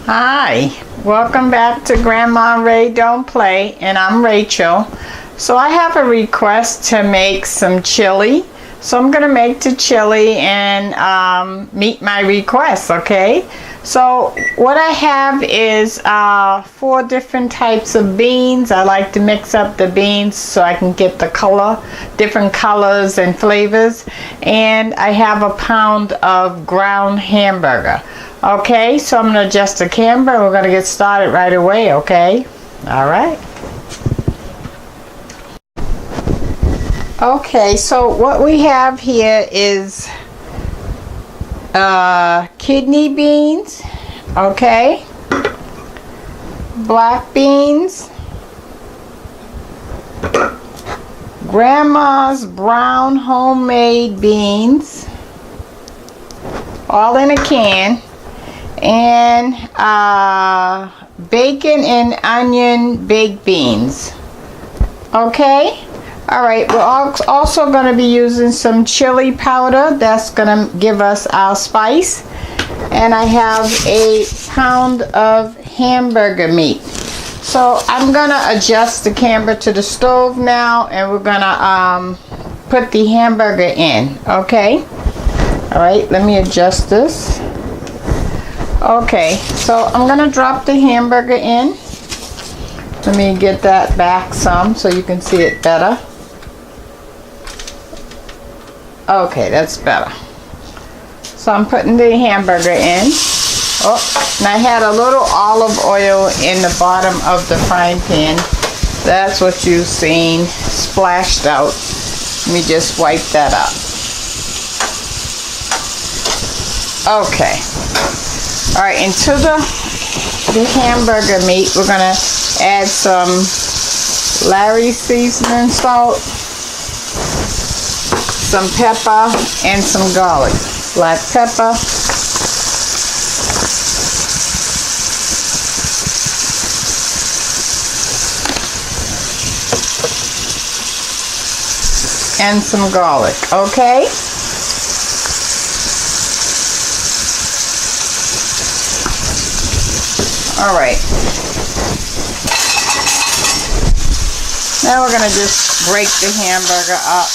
Hi, welcome back to Grandma Ray Don't Play, and I'm Rachel. So I have a request to make some chili. So I'm going to make the chili and meet my request, okay? So what I have is 4 different types of beans. I like to mix up the beans so I can get the different colors and flavors. And I have a pound of ground hamburger. Okay, so I'm going to adjust the camera. We're going to get started right away, okay? All right. Okay, so what we have here is kidney beans, okay, black beans, Grandma's brown homemade beans, all in a can, and bacon and onion baked beans, okay? Alright, we're also going to be using some chili powder. That's going to give us our spice. And I have a pound of hamburger meat. So I'm going to adjust the camera to the stove now, and we're going to put the hamburger in, okay? Alright, let me adjust this. Okay, so I'm going to drop the hamburger in. Let me get that back some so you can see it better. Okay, that's better. So I'm putting the hamburger in. Oh, and I had a little olive oil in the bottom of the frying pan. That's what you've seen splashed out. Let me just wipe that up. Okay. All right, into the hamburger meat, we're gonna add some Larry's seasoning salt, some pepper, and some garlic. Black pepper, and some garlic, okay? All right. Now we're gonna just break the hamburger up.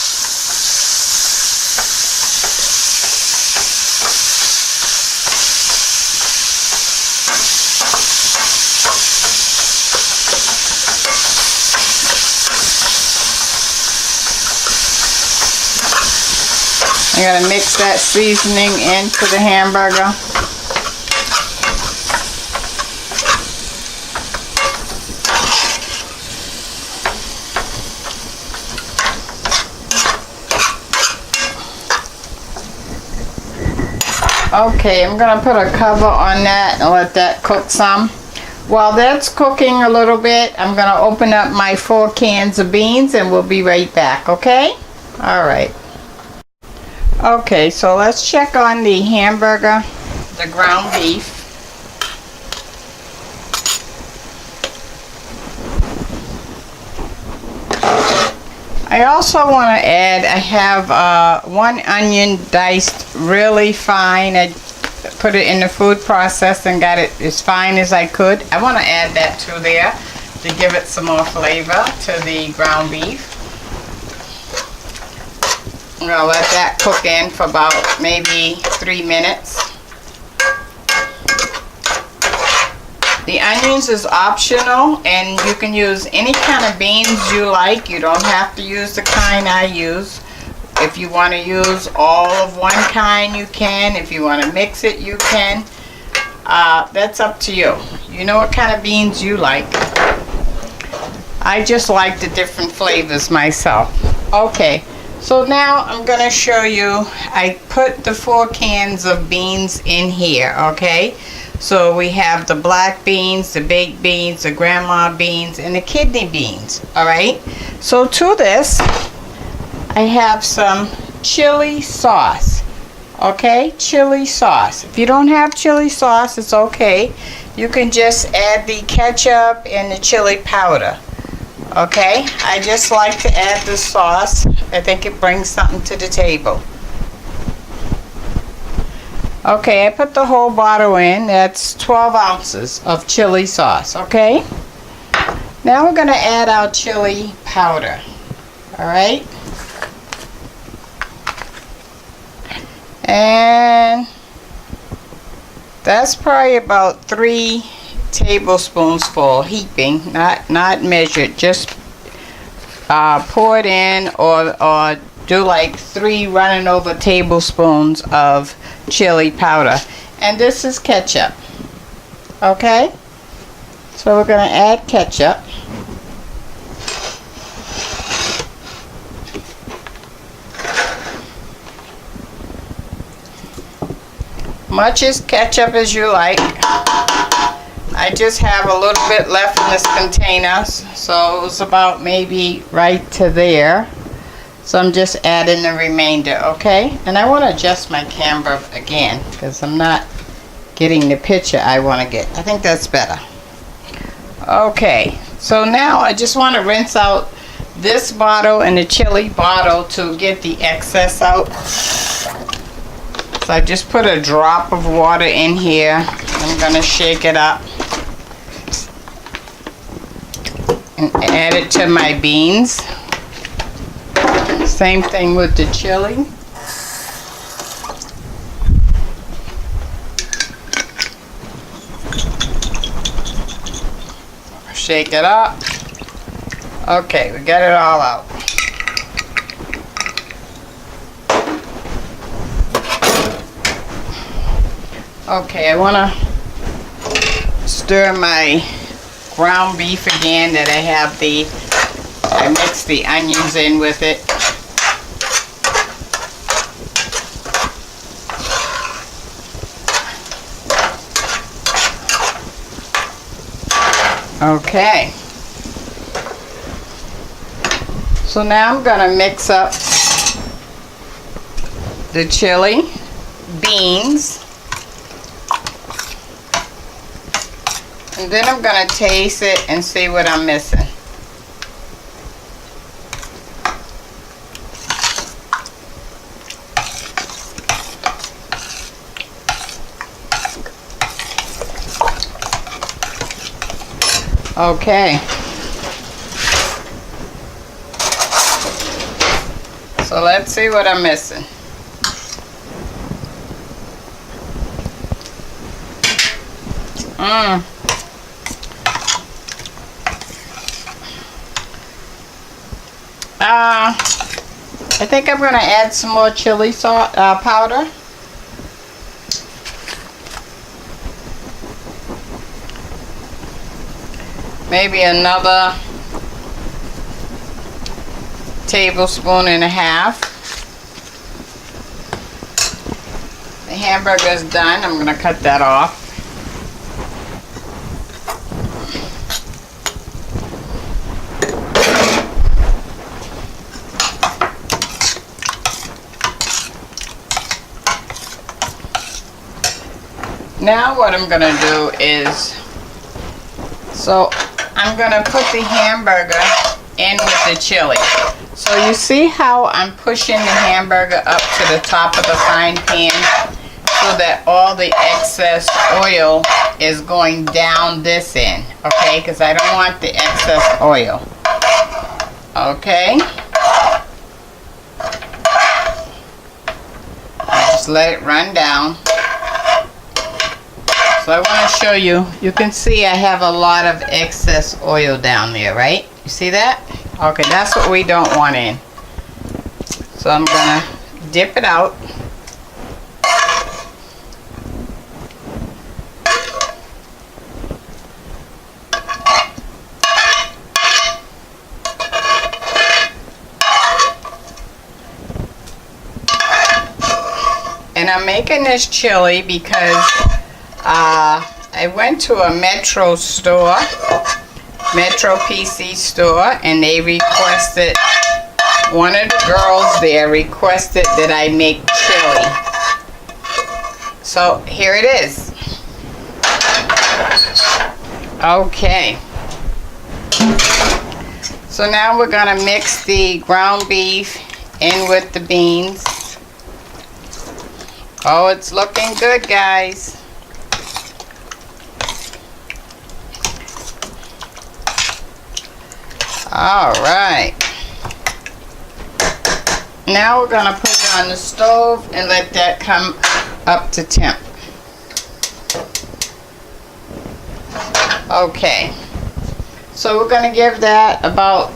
I'm going to mix that seasoning into the hamburger. Okay, I'm going to put a cover on that and let that cook some. While that's cooking a little bit, I'm going to open up my 4 cans of beans and we'll be right back, okay? All right. Okay, so let's check on the hamburger, the ground beef. I also want to add, I have 1 onion diced really fine. I put it in the food processor and got it as fine as I could. I want to add that to there to give it some more flavor to the ground beef. I'm going to let that cook in for about maybe 3 minutes. The onions is optional, and you can use any kind of beans you like. You don't have to use the kind I use. If you want to use all of one kind, you can. If you want to mix it, you can. That's up to you. You know what kind of beans you like. I just like the different flavors myself. Okay. So now I'm going to show you, I put the 4 cans of beans in here, okay? So we have the black beans, the baked beans, the grandma beans, and the kidney beans, all right? So to this, I have some chili sauce, okay? Chili sauce. If you don't have chili sauce, it's okay. You can just add the ketchup and the chili powder. Okay, I just like to add the sauce. I think it brings something to the table. Okay, I put the whole bottle in. That's 12 ounces of chili sauce, okay? Now we're going to add our chili powder, all right? And that's probably about 3 tablespoons full, heaping, not measured. Just pour it in, or do like 3 running over tablespoons of chili powder. And this is ketchup, okay? So we're going to add ketchup. Much as ketchup as you like. I just have a little bit left in this container, so it was about maybe right to there. So I'm just adding the remainder, okay? And I want to adjust my camera again because I'm not getting the picture I want to get. I think that's better. Okay, so now I just want to rinse out this bottle and the chili bottle to get the excess out. So I just put a drop of water in here. I'm going to shake it up and add it to my beans. Same thing with the chili. Shake it up. Okay, we got it all out. Okay, I want to stir my ground beef again that I mixed the onions in with it. Okay, so now I'm going to mix up the chili, beans, and then I'm going to taste it and see what I'm missing. Okay, so let's see what I'm missing. I think I'm going to add some more chili powder. Maybe another tablespoon and a half. The hamburger's done. I'm going to cut that off. Now what I'm going to do is, so I'm going to put the hamburger in with the chili. So you see how I'm pushing the hamburger up to the top of the frying pan so that all the excess oil is going down this end, okay? Because I don't want the excess oil, okay? Just let it run down. So I want to show you, you can see I have a lot of excess oil down there, right? You see that? Okay, that's what we don't want in. So I'm going to dip it out. And I'm making this chili because I went to a Metro store, Metro PC store, and they requested, one of the girls there requested that I make chili. So here it is. Okay. So now we're going to mix the ground beef in with the beans. Oh, it's looking good, guys. All right. Now we're gonna put it on the stove and let that come up to temp. Okay. So we're gonna give that about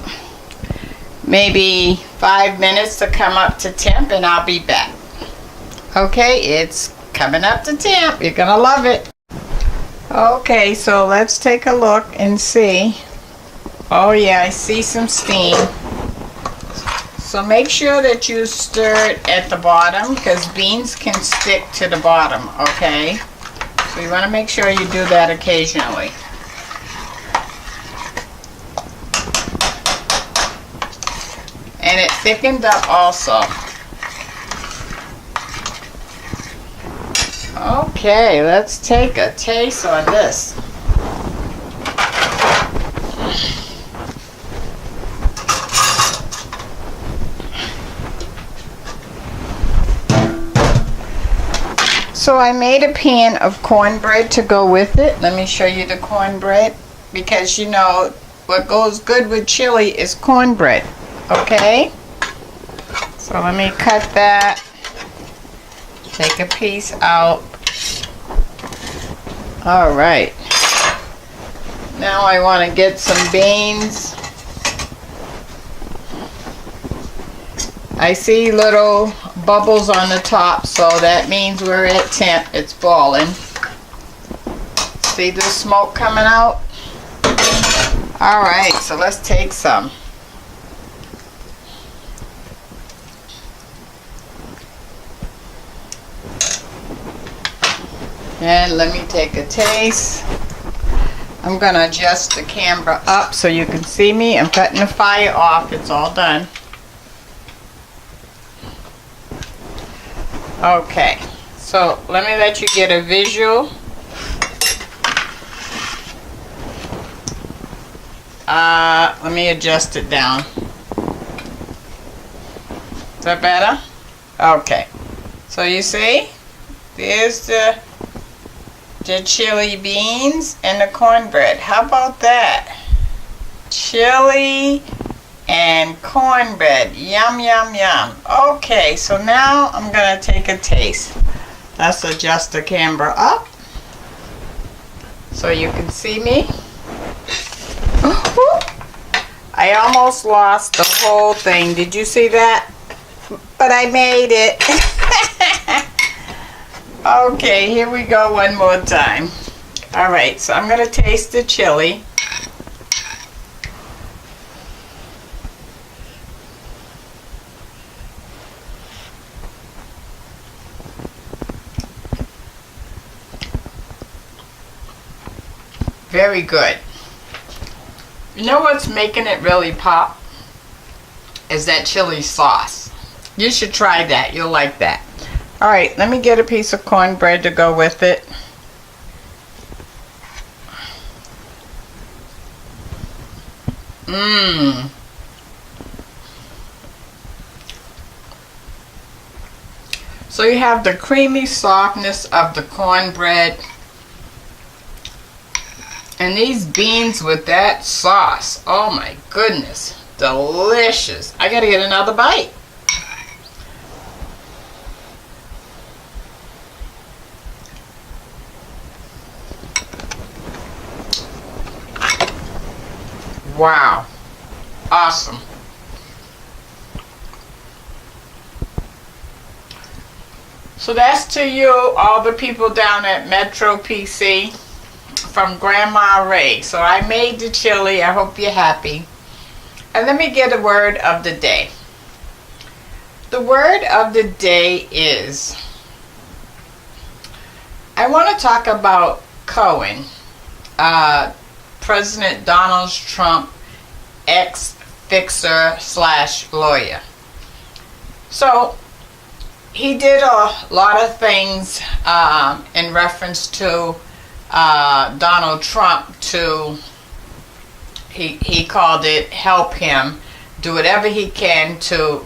maybe 5 minutes to come up to temp, and I'll be back. Okay, it's coming up to temp. You're gonna love it. Okay, so let's take a look and see. Oh yeah, I see some steam. So make sure that you stir it at the bottom, because beans can stick to the bottom, okay? So you want to make sure you do that occasionally. And it thickened up also. Okay, let's take a taste on this. So I made a pan of cornbread to go with it. Let me show you the cornbread, because you know what goes good with chili is cornbread. Okay? So let me cut that. Take a piece out. All right. Now I want to get some beans. I see little bubbles on the top, so that means we're at temp. It's boiling. See the smoke coming out? All right, so let's take some. And let me take a taste. I'm going to adjust the camera up so you can see me. I'm cutting the fire off. It's all done. Okay, so let me let you get a visual. Let me adjust it down. Is that better? Okay, so you see, there's the chili beans and the cornbread. How about that? Chili and cornbread. Yum, yum, yum. Okay, so now I'm going to take a taste. Let's adjust the camera up so you can see me. I almost lost the whole thing. Did you see that? But I made it. Okay, here we go one more time. All right, so I'm going to taste the chili. Very good. You know what's making it really pop? Is that chili sauce. You should try that. You'll like that. All right, let me get a piece of cornbread to go with it. Mmm. So you have the creamy softness of the cornbread. And these beans with that sauce. Oh my goodness. Delicious. I gotta get another bite. Wow. Awesome. So that's to you, all the people down at Metro PC, from Grandma Ray. So I made the chili. I hope you're happy. And let me get a word of the day. The word of the day is, I want to talk about Cohen, President Donald Trump, ex-fixer / lawyer. So he did a lot of things in reference to Donald Trump to, he called it, help him do whatever he can to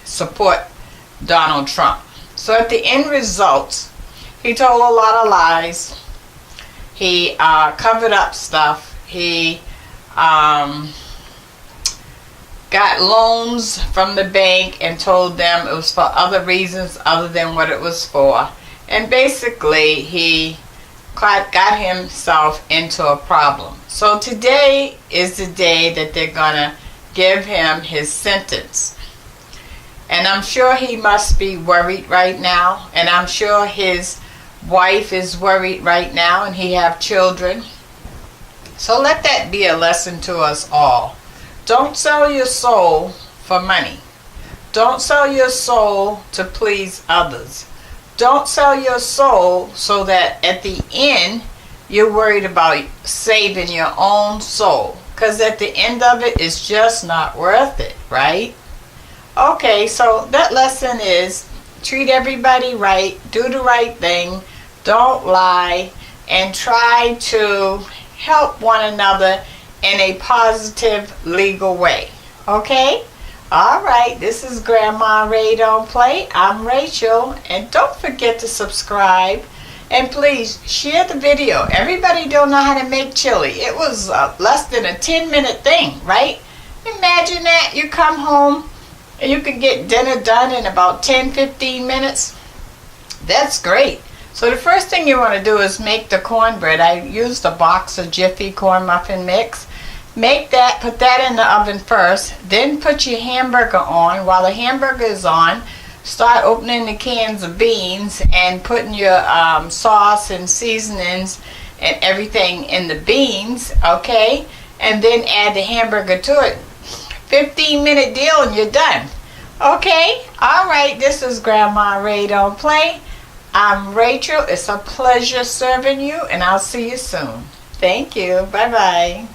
support Donald Trump. So at the end results, he told a lot of lies. He covered up stuff. He got loans from the bank and told them it was for other reasons other than what it was for. And basically, he got himself into a problem. So today is the day that they're going to give him his sentence. And I'm sure he must be worried right now. And I'm sure his wife is worried right now, and he have children. So let that be a lesson to us all. Don't sell your soul for money. Don't sell your soul to please others. Don't sell your soul so that at the end you're worried about saving your own soul. Because at the end of it, it's just not worth it, right? Okay, so that lesson is treat everybody right, do the right thing, don't lie, and try to help one another in a positive, legal way. Okay? Alright, this is Grandma Ray Don't Play. I'm Rachel, and don't forget to subscribe. And please, share the video. Everybody don't know how to make chili. It was less than a 10-minute thing, right? Imagine that. You come home, and you can get dinner done in about 10-15 minutes. That's great. So the first thing you want to do is make the cornbread. I used a box of Jiffy corn muffin mix. Make that, put that in the oven first, then put your hamburger on. While the hamburger is on, start opening the cans of beans and putting your sauce and seasonings and everything in the beans, okay? And then add the hamburger to it. 15-minute deal and you're done. Okay? Alright, this is Grandma Ray Don't Play. I'm Rachel. It's a pleasure serving you, and I'll see you soon. Thank you. Bye-bye.